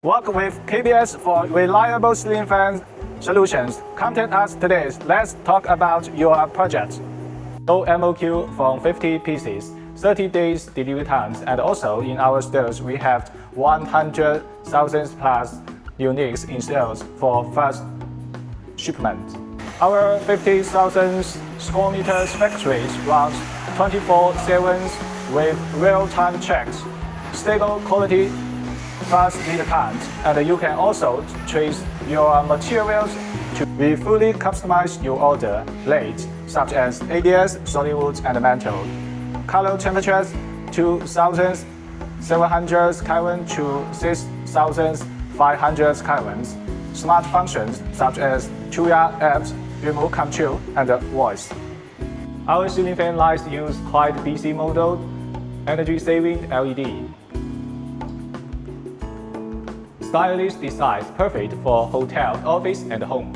Work with KBS for reliable ceiling fan solutions. Contact us today. Let's talk about your project. No MOQ from 50 pieces, 30 days delivery times, and also in our stores we have 100,000 plus units in sales for first shipment. Our 50,000 square meters factory runs 24/7 with real-time checks, stable quality, fast lead times, and you can also trace your materials. We fully customize your order layout, such as ADS, solid wood, and metal. Color temperatures 2,700 Kelvin to 6,500 Kelvin. Smart functions such as Tuya apps, remote control, and voice. Our ceiling fan lights use quiet BC model, energy-saving LED. Stylish designs perfect for hotel, office, and home.